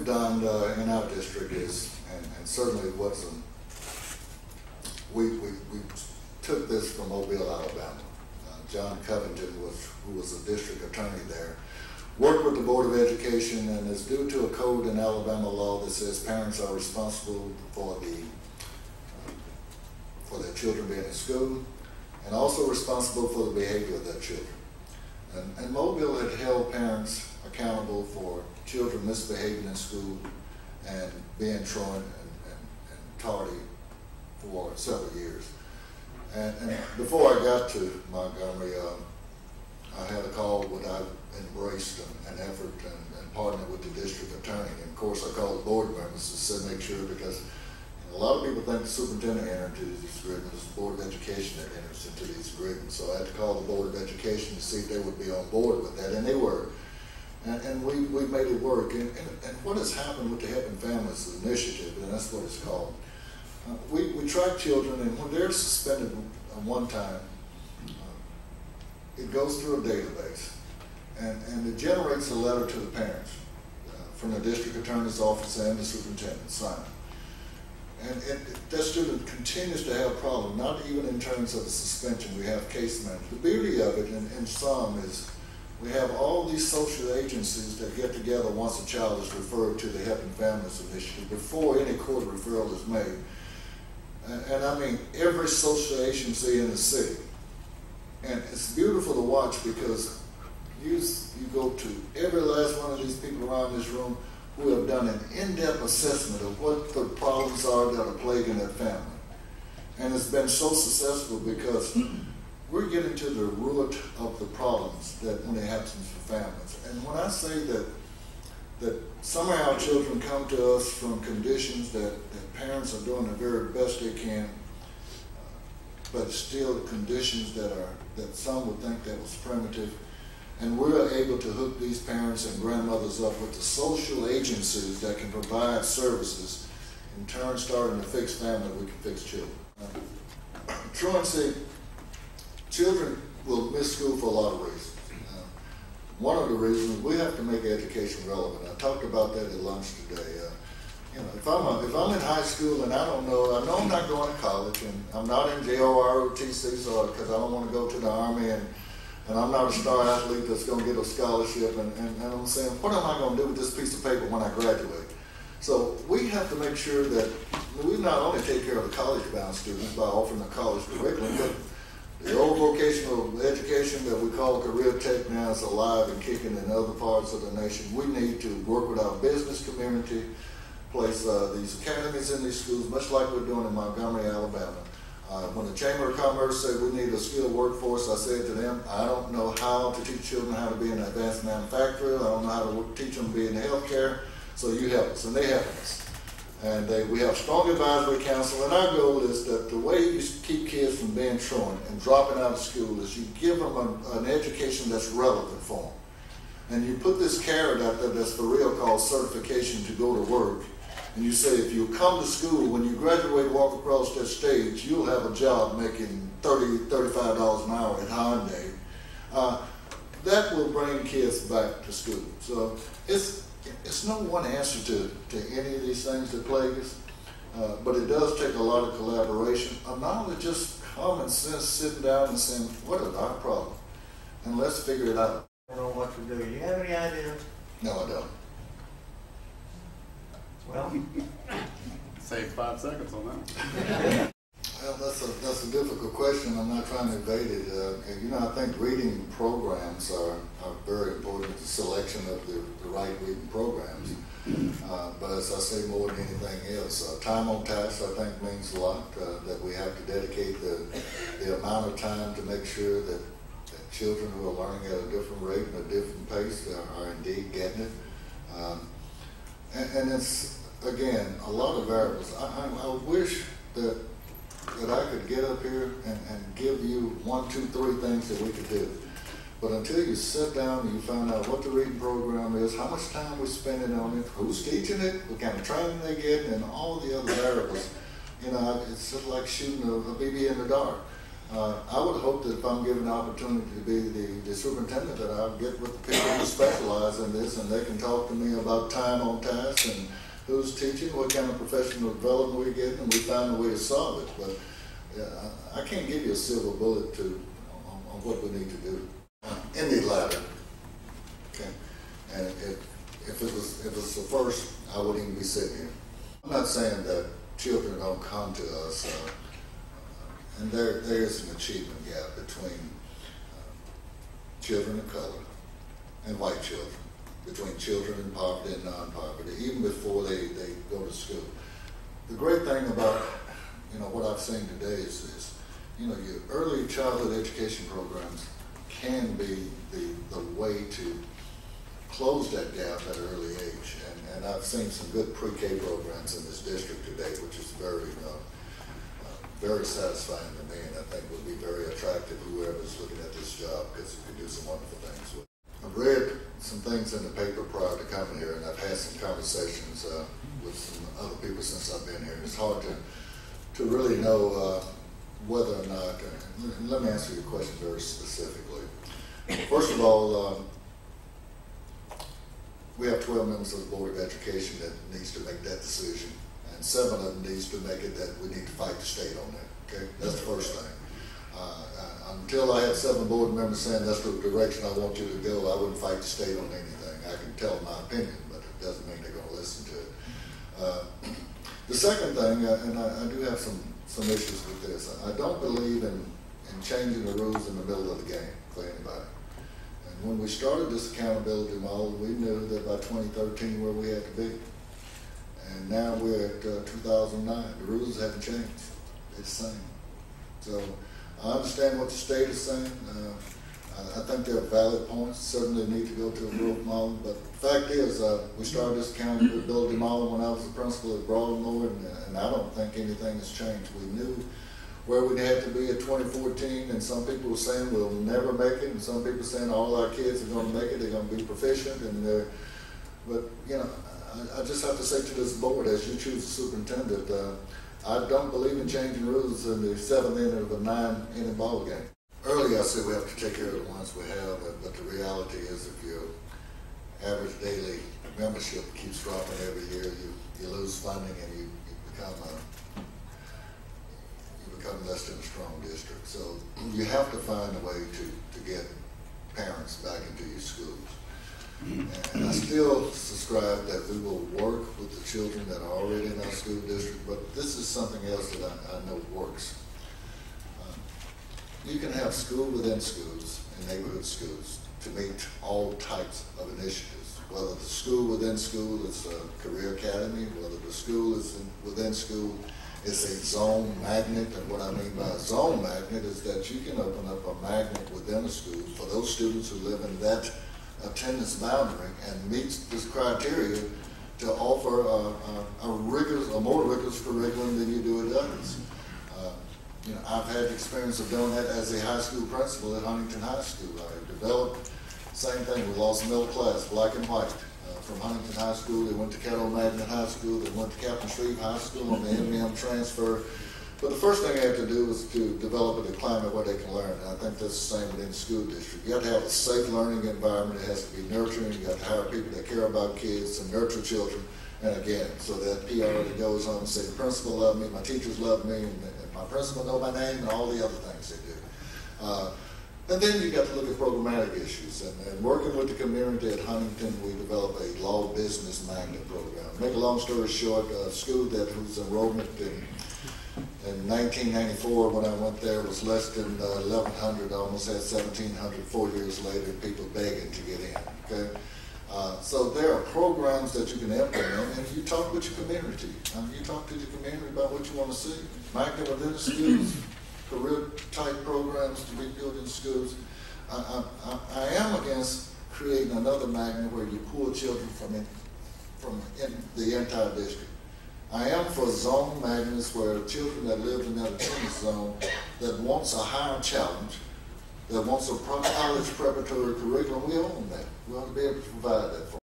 done in our district is, and certainly it wasn't, we took this from Mobile, Alabama. John Covington, who was a district attorney there, worked with the Board of Education, and is due to a code in Alabama law that says parents are responsible for their children being in school, and also responsible for the behavior of their children. And Mobile had held parents accountable for children misbehaving in school and being truant and tardy for several years. And before I got to Montgomery, I had a call what I embraced an effort and partnered with the district attorney. And of course, I called the board members to say make sure, because a lot of people think the superintendent entered into these agreements. It's the Board of Education that enters into these agreements. So I had to call the Board of Education to see if they would be on board with that, and they were. And we made it work. And what has happened with the Helping Families Initiative, and that's what it's called, we track children, and when they're suspended one time, it goes through a database, and it generates a letter to the parents from the district attorney's office and the superintendent sign. And that student continues to have problems, not even in terms of the suspension. We have case management. The beauty of it in some is we have all these social agencies that get together once a child is referred to the Helping Families Initiative before any court referral is made. And I mean every social agency in the city. And it's beautiful to watch, because you go to every last one of these people around this room who have done an in-depth assessment of what the problems are that are plaguing their family. And it's been so successful because we're getting to the root of the problems that when it happens for families. And when I say that some of our children come to us from conditions that parents are doing the very best they can, but still conditions that some would think that was primitive. And we're able to hook these parents and grandmothers up with the social agencies that can provide services, in turn starting to fix family, we can fix children. Truancy, children will miss school for a lot of reasons. One of the reasons, we have to make education relevant. I talked about that at lunch today. You know, if I'm in high school and I know I'm not going to college, and I'm not in JOROTCs, or because I don't want to go to the Army, and I'm not a star athlete that's going to get a scholarship, and I'm saying, what am I going to do with this piece of paper when I graduate? So we have to make sure that we not only take care of the college-bound students by offering a college curriculum, but the old vocational education that we call career tech now is alive and kicking in other parts of the nation. We need to work with our business community, place these academies in these schools, much like we're doing in Montgomery, Alabama. When the Chamber of Commerce said we need a skilled workforce, I said to them, I don't know how to teach children how to be an advanced manufacturer. I don't know how to teach them to be in healthcare. So you help us, and they help us. And we have strong advisory council, and our goal is that the way you keep kids from being truant and dropping out of school is you give them an education that's relevant for them. And you put this carrot out there that's for real called certification to go to work. And you say, if you come to school, when you graduate, walk across that stage, you'll have a job making $30, $35 an hour at Hyundai. That will bring kids back to school. So it's no one answer to any of these things that plague us, but it does take a lot of collaboration, not only just common sense, sitting down and saying, what is our problem? And let's figure it out. I don't know what to do. Do you have any ideas? No, I don't. Well, save 5 seconds on that. Well, that's a difficult question. I'm not trying to evade it. You know, I think reading programs are very important. The selection of the right reading programs. But as I say, more than anything else, time on task I think means a lot. That we have to dedicate the amount of time to make sure that children who are learning at a different rate and a different pace are indeed getting it. And it's, again, a lot of variables. I wish that I could get up here and give you 1, 2, 3 things that we could do. But until you sit down and you find out what the reading program is, how much time we're spending on it, who's teaching it, what kind of training they get, and all the other variables, you know, it's just like shooting a BB in the dark. I would hope that if I'm given the opportunity to be the superintendent, that I'll get with the people who specialize in this, and they can talk to me about time on task and who's teaching, what kind of professional development we're getting, and we find a way to solve it. But I can't give you a silver bullet on what we need to do. In the latter, okay, and if it was the first, I wouldn't even be sitting here. I'm not saying that children don't come to us, and there is an achievement gap between children of color and white children, between children in poverty and non-poverty, even before they go to school. The great thing about what I've seen today is your early childhood education programs can be the way to close that gap at an early age. And I've seen some good pre-K programs in this district today, which is very satisfying to me, and I think would be very attractive to whoever's looking at this job, because you can do some wonderful things with it. I've read some things in the paper prior to coming here, and I've had some conversations with some other people since I've been here, and it's hard to really know whether or not, and let me answer your question very specifically. First of all, we have 12 members of the Board of Education that needs to make that decision, and 7 of them needs to make it that we need to fight the state on that. Okay, that's the first thing. Until I had 7 board members saying that's the direction I want you to go, I wouldn't fight the state on anything. I can tell my opinion, but it doesn't mean they're going to listen to it. The second thing, and I do have some issues with this, I don't believe in changing the rules in the middle of the game for anybody. And when we started this accountability model, we knew that by 2013 where we had to be. And now we're at 2009. The rules haven't changed. They're the same. So I understand what the state is saying. I think there are valid points. Certainly need to go to a growth model. But the fact is, we started this accountability model when I was the principal at Broadmoor, and I don't think anything has changed. We knew where we had to be at 2014, and some people were saying we'll never make it, and some people saying all our kids are going to make it, they're going to be proficient, but I just have to say to this board, as you choose a superintendent, I don't believe in changing rules in the 7th inning of a 9-inning ball game. Earlier I said we have to take care of the ones we have, but the reality is if your average daily membership keeps dropping every year, you lose funding and you become less than a strong district. So you have to find a way to get parents back into your schools. And I still subscribe that we will work with the children that are already in our school district, but this is something else that I know works. You can have school within schools and neighborhood schools to meet all types of initiatives, whether the school within school is a career academy, whether the school is within school is a zone magnet. And what I mean by a zone magnet is that you can open up a magnet within a school for those students who live in that attendance boundary and meets this criteria to offer a more rigorous curriculum than you do at others. I've had the experience of doing that as a high school principal at Huntington High School. I developed same thing. We lost a middle class, black and white, from Huntington High School. They went to Caddo Magnet High School. They went to Captain Street High School on the M&M transfer. But the first thing they have to do is to develop a climate where they can learn. And I think that's the same within the school district. You have to have a safe learning environment. It has to be nurturing. You have to hire people that care about kids and nurture children. And again, so that PR that goes on and say, the principal loved me, my teachers loved me, and my principal know my name, and all the other things they do. And then you got to look at programmatic issues. And working with the community at Huntington, we developed a law business magnet program. Make a long story short, a school whose enrollment in 1994, when I went there, was less than 1,100, almost had 1,700 4 years later, people begging to get in, okay? So there are programs that you can implement, and you talk with your community. You talk to the community about what you want to see. Magnet within the schools, career-type programs to be built in schools. I am against creating another magnet where you pull children from the entire district. I am for zone magnets where children that live in that attendance zone that wants a higher challenge, that wants a college preparatory curriculum, we own that. We ought to be able to provide that for them.